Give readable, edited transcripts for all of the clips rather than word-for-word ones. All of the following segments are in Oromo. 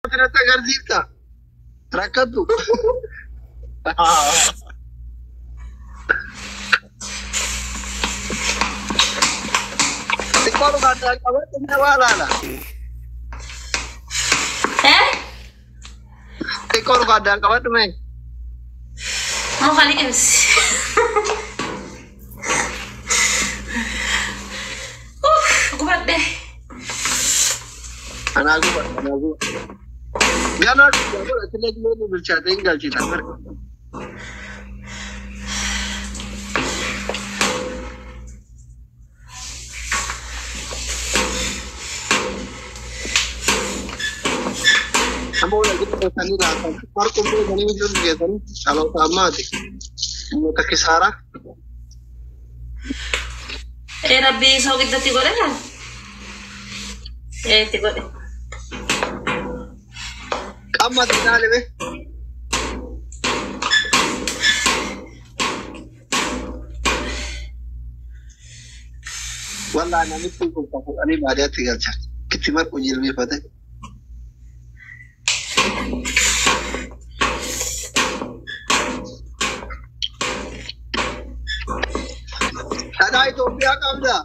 ترى تغرزيتا ركضوا تقولوا قاعد قبضنا ولا لا تقولوا قاعد قبضنا ما خليك بس قبض ده أنا أقول يا ناس يقول أتلاقي مني بالشاتين قال شيء تمر أما ولا قلت له ثاني لا فرق بين ثاني وجود كذا kalau sama deh mau takisara Rabbi so kita tigo na tigo de kama dinale be wala na mitu ko ko ani baada tigal cha kitimar ko jilmi fate ada Ethiopia kamda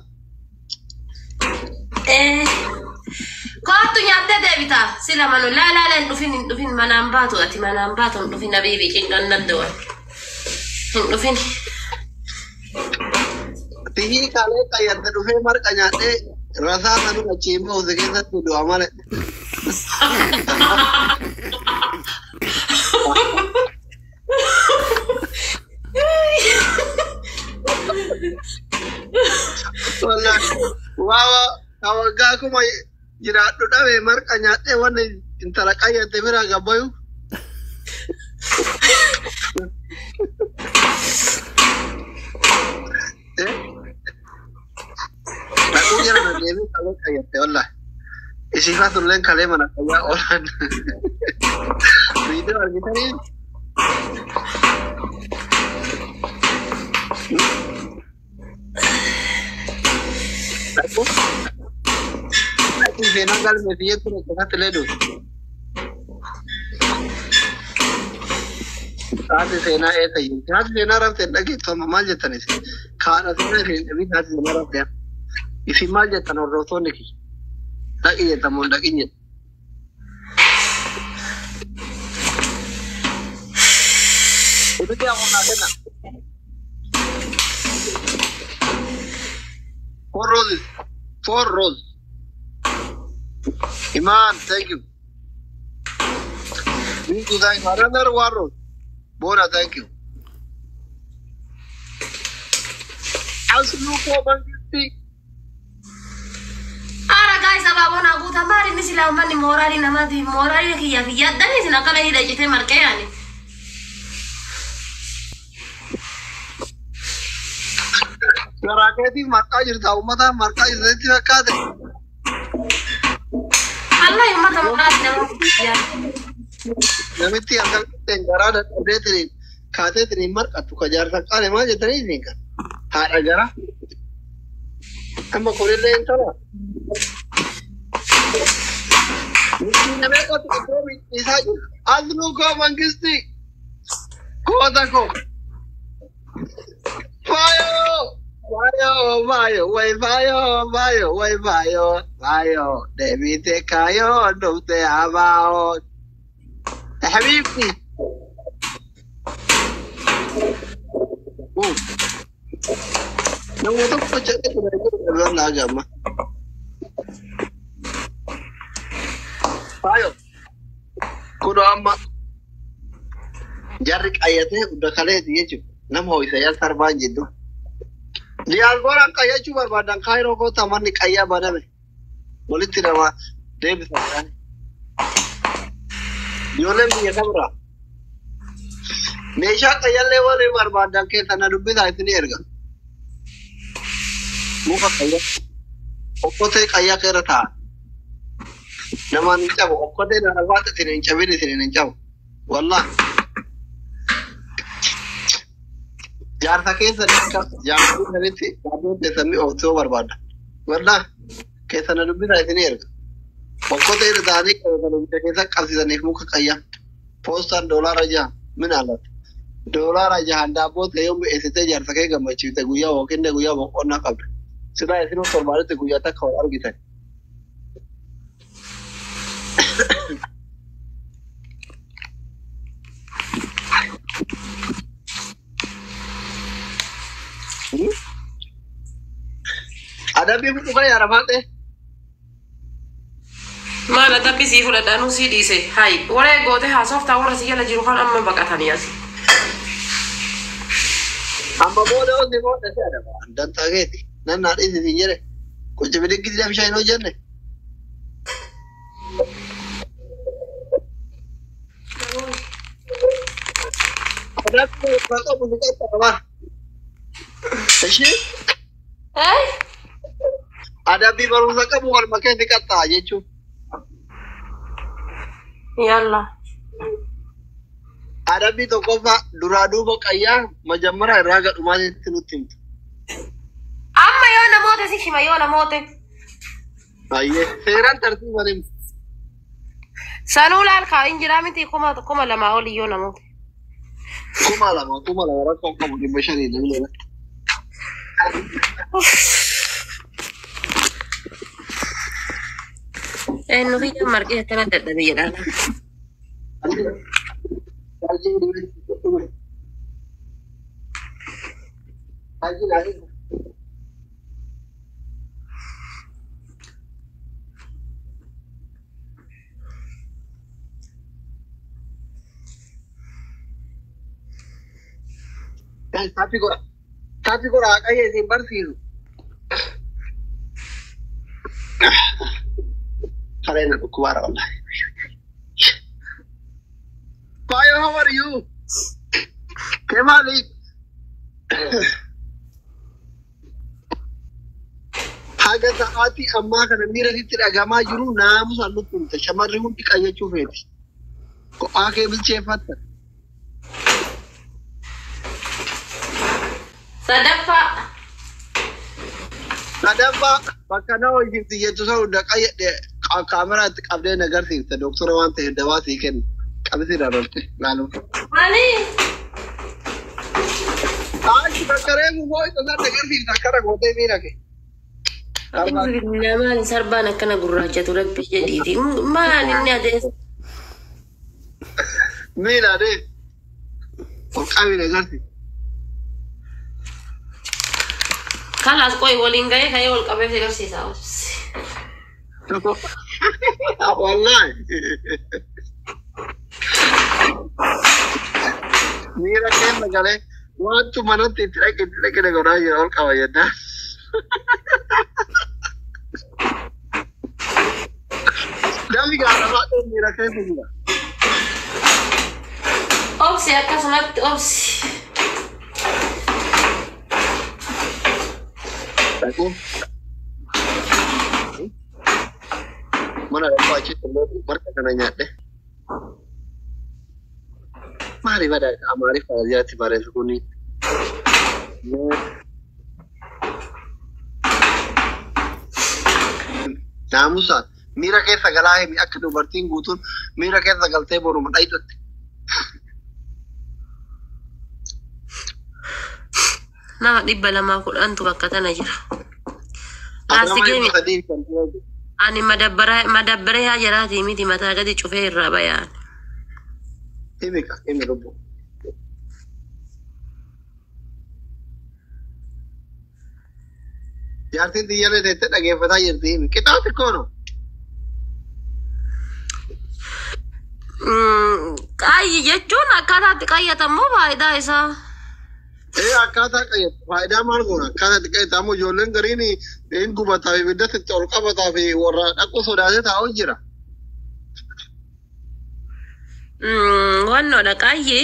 Kau nyata deh bita, sila manu la dufin manambato ati manambato dufin nabibi kingan nandoa, dufin. Tihi kale kaya dufin mar kanyate rasa tanu kacimbo sekitar tu dua malah. Wala, wow, kawaga aku mau jirat tu dah memar kanyate wane intala kaya temera gabayu. Aku jangan nanti ini kalau kaya teolah. Isi fatul lain kali mana kaya orang. Video kita ni. Aku senagal media tu nak terledu. Saat sena itu, saat sena ram lagi tu mamal jatan isi. Khana sena ini saat sena ram dia. Isi mal jatan orang roton ni. Lagi jatan mon lagi ni. Itu dia orang ada nak. Four rolls. Iman, thank you. Me too, thank you. Another one roll. Bora, thank you. Aslu ko bangiti. Ara guys, ababona guta mari ni sila mani morali namadi morali kiya dani sina kala hida jite marke yani. Raketi marka jirta umata marka jirti rakade. Allah umata marka ya. Namiti angkal tenggara dan udetrin kate trin marka tu kajar sakale ma jetani ni kan. Hara jara. Amma korele entara. Mesti nabe ko tu ko isa azlu ko mangisti. Ko da ko. Vayo, debite kayo, no te amao. Habibi. Nang ito po siya ito na agama. Vayo. Kuno amma. Jarik ayatnya udah kali dia juga. Nama saya sarban jitu. Dia orang kaya cuma badang kairo ko taman ni kaya badame. Boleh tidak ma? Dia bisa kan? Dia lebih ya kamera. Mesha kaya lewa lebar badang ke tanah dubi dah itu ni erga. Muka kaya. Okote kaya kera tha. Nama ni cabo. Okote na rawat tiri ni cabe ni tiri ni cabo. Wallah. Jar sakit saja, jangan hari ini, jangan desami auto berbada. Warna, kesan ada bila ini erga. Okkotee irra taa'anii qabatanii keessa qabsiisaniif muka qayyaa. Poostaan doolaara jaha min alatti. Doolaara jahaan daabboo ta'ee yoo mi'eessitee jaarsa kee gammachiifte guyyaa yookiin guyyaa boqonnaa qabda. Silaa isinuu torbaanitti guyyaa takka wal argitan. Adabbii fudhuka yaara maal Maal adabbii sii fudhadhaanuu sii dhiise. Hayi waree goote haasoftaa warra si jala jiru kan amma baqatanii asi. Amma booda onni booda si adaba. Dantaa keeti. Nan naa dhiisi siin jedhe. Qulci bidiggiti dabshaa hin hojjenne. Adabbii fudhata bulluqa qabaa. Ishee? Adabbii barumsa qabu wal makee ni qaxxaa jechuun. Yalla. Adabbii tokkoffaa duraa duuba qayyaa majammara irraa gadhumaatti nutti himtu. Amma yoo namoota si shima yoo namoota. Baay'ee seeraan tartiiban himtu. Sanuu laal kaa'in jiraa miti kuma lamaa oli yoo namoota. Kuma lama rakkoo qabu 500 dabalee. Nu kiyya marqee akkana dadhabee jedhaan. Tapi kora kaya isin barsiisu. Kalian aku keluar wallahi. Payo, how are you? Kemali. Haga saati amma kana mira sitti dhagamaa jiru naamusa nutti himte shamarri hundi qayyachuu feeti. Kophaa kee bilcheeffatta. Sadaffaa bakka nama hojjirti jettu sana hunda qayyadhe kaameraatti qabdee nagarsiifte doktora waan ta'eef dawaa sii kennu qabisi dabalte laaluuf. Maali? Achi bakka reefu moo isa sana nagarsiifte akkana gootee miira kee. Namaan sarbaan akkana gurraachatu rabbi jedhiiti. Maal inni adees? Miila adee ol qabi nagarsiifte. Kalas koi waliin ga'ee ka'ee ol qabee si agarsiisa. Wallahi. Mira kee magalee wantu manatti itti dhaqe godhaa jira ol qaba jennaan. Namni gaafatamaa ta'e mira kee jira. Obsi akkasumatti obsi. Aku mana ada pacit mereka kena nyate. Mari pada amari pada ti bare sukuni. Namusa mira ke sagala hai akka dubartiin guutuun mira ke sagaltee boru madhaitutti. Nama 210 bakka tana jira. Ani madabbara yaa jiraati miti mataa gadi cufee irraa bayaan. Himi lubbu. Jaartiin xiyyalee teessee dhageeffataa jirti himi. Qixaa xiqqoo no? Qaayyi jechuun akkaataatti qayyatamu faayidaa isaa. Akkaataa qayyatu faayidaa maal goona akkaataatti qayyatamu ijoolleen gariin hin gubataa fi bidda itti ol qabataa fi warra dhaqu sodaatee taa'u jira. Wannoodha qaayyi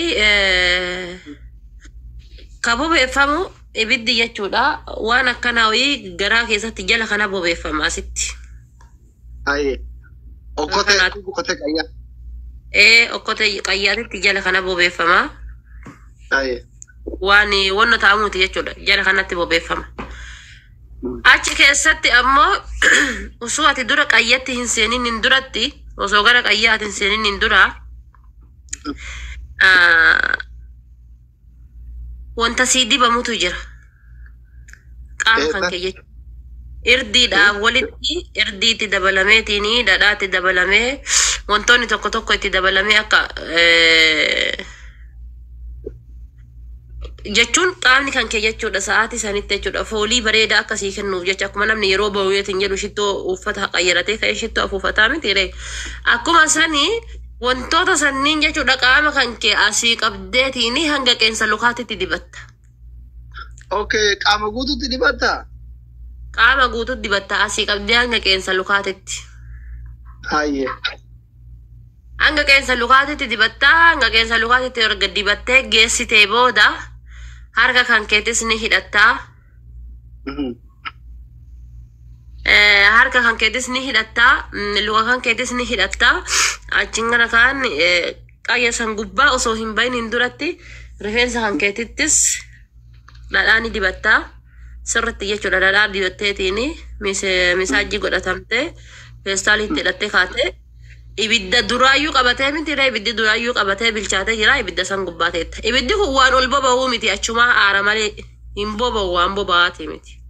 ka bobeeffamu ibiddi jechuudha waan akkanaa wayii garaa keessatti jala kana bobeeffama asitti. Okkotee qayyaa. Okkotee qayyaatitti jala kana bobeeffama. Waan wanna taamuuti jechuudha jala kanatti bobeeffama. Achi keessatti ammoo osoo ati dura qayyatti hin seenin hin duratti osoo gara qayyaati hin seenin hin dura wanta sii dibamutu jira qaama kan kee jechuudha. Irdiidhaaf walitti irdiitti dabalameetini dhadhaatti dabalamee wantoonni tokko tokko itti dabalamee akka jechuun qaamni kan kee jechuudha sa'aatii sanitti jechuudha foolii bareedaa akkasii kennuuf jecha akkuma namni yeroo ba'uuyeetiin jedhu shittoo uffata qayyaratee ka'ee shittoo afuufataa miti ree akkuma sanii wantoota sanniin jechuudha qaama kan kee asii qabdeetiin hanga qeensa lukaatitti dibatta. Okay, qaama guututti dibatta? Qaama guututti dibatta asii qabdee hanga qeensa lukaatitti. Hayyee. Hanga qeensa lukaatitti dibatta hanga qeensa lukaatitti erga dibattee geessitee booda harka kan keetis ni hidhattaa. Harka kan keetis ni hidhattaa, luka kan keetis ni hidhattaa. Achiin kana kaan qayya san gubbaa osoo hin bahin hin duratti rifeensa kan keetittis dhadhaa ni dibattaa. Sirriitti jechuudha dhadhaa dibatteetiin misaajii godhatamtee feestaaliitti hidhattee kaatee ibidda duraayyuu qabatee miti ibiddi duraayyuu qabatee bilchaatee jira ibidda san gubbaa teetta. Ibiddi kun waan ol boba'uu miti achumaa aara malee hin boba'u waan boba'aati miti.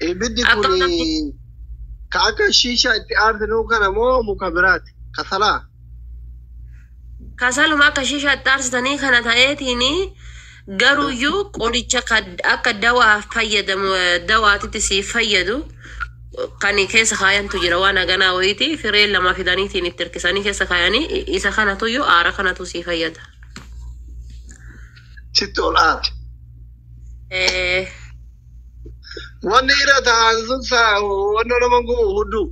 Ibiddi kun ka akka shiishaa itti aarsinuu kana moo muka biraati? Kasalaa? Kasaluma akka shiishaa itti aarsitanii kana ta'eetiin garuuyyuu qoricha akka dawaa fayyadamu dawaatitti siif fayyadu kan keessa kaayantu jira waan aganaa wayiiti fireen lama fidaniitiin itti hirkisanii keessa kaayanii isa kanatuyyuu aara kanatu siif fayyada. Sitti ol aarti? Wanni irra ta'an sun wanna nama gubu hudduu?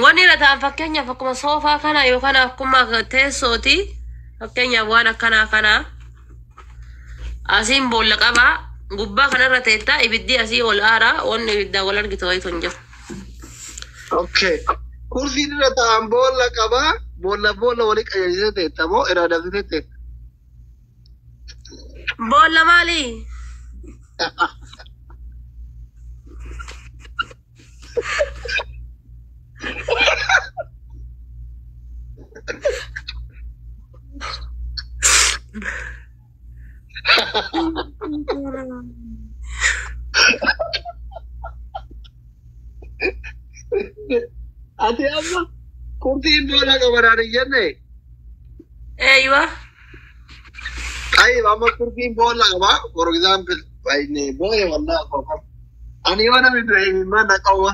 Wanni irra ta'an fakkeenyaaf akkuma soofaa kana yookaan akkuma teessooti fakkeenyaaf waan akkanaa kana asiin boolla qabaa gubbaa kanarra teetta ibiddi asii ol aaraa wanni ibiddaa wal argitu wayitu hin jiru. Okay. Kursiin irra ta'an boolla qabaa boolla walii qayyadisee teetta moo irra dabsitee teetta? Boolla maali? Ati amma kursiin boolla qabanaan hin jenne? Eeywa. Ay, vamos kursiin boolla qabaa for example boye wallaahi qofam. Ani yoo namni du'e imimmaan na qawwa.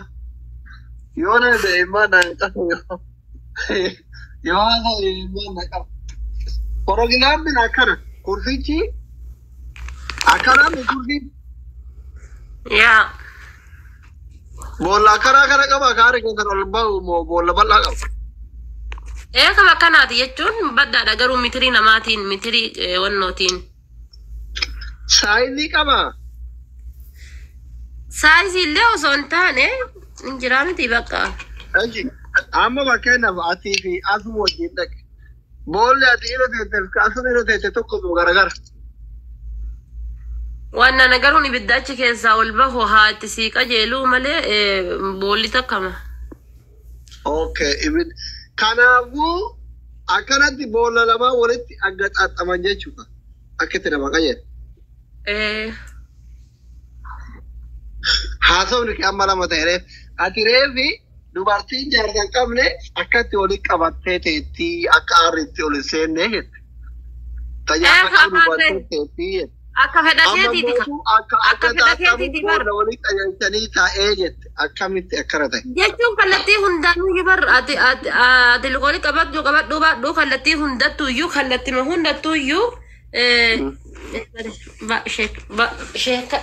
Yoo namni du'e imimmaan na qabu yoo haasa imimmaan na qabu. For example akkana kursichi akkana mi kursiin? Yaa. Boolla akkanaa kana qaba kaare keessan ol bahu moo boolla bal'aa qaba? Kama akkanaati jechuun baddaadha garuu mitirii namaatiin mitirii wannootiin. Saayizii qaba? Saayizii illee osoo hin taane hin jiraa miti bakka. Amma fakkeenyaaf atii fi asuma wajjin dhaqe. Boolli ati irra teette asuma irra teette tokko garagara. Waan nagaruun ibidda achi keessaa ol bahu haa itti sii qajeeluu malee boolli takkama. Okay, ibidda. Kanaafuu akkanatti boolla lamaa walitti akka xaxaman jechuudha. Akka itti nama qajeelu. Haasawni kee amma lama ta'e ati reefi dubartiin jaarsa hin qabne akkatti walitti qabattee teetti akka aarriitti ol hin seenne jette. Tajaajila dubartii teetti jette. Akka fedhateetiiti akka xaxamu boolla walitti qajeelchanii taa'ee jette. Akkamitti akkana ta'e. Jechuun kallattii hundaanuu bar ati lukooli qabadhu baadhuu kallattii hundattuuyyuu kallattima hundattuuyyuu sheeka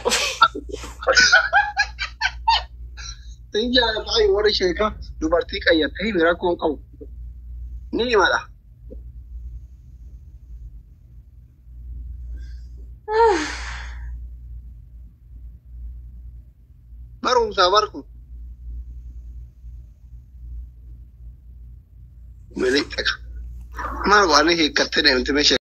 Tinjaa ta'e warri sheeka dubartii qayyattee rakkoon qabu ni himala. Barumsa barku. Milik tak. Maal waan hiikkattee deemte meeshaa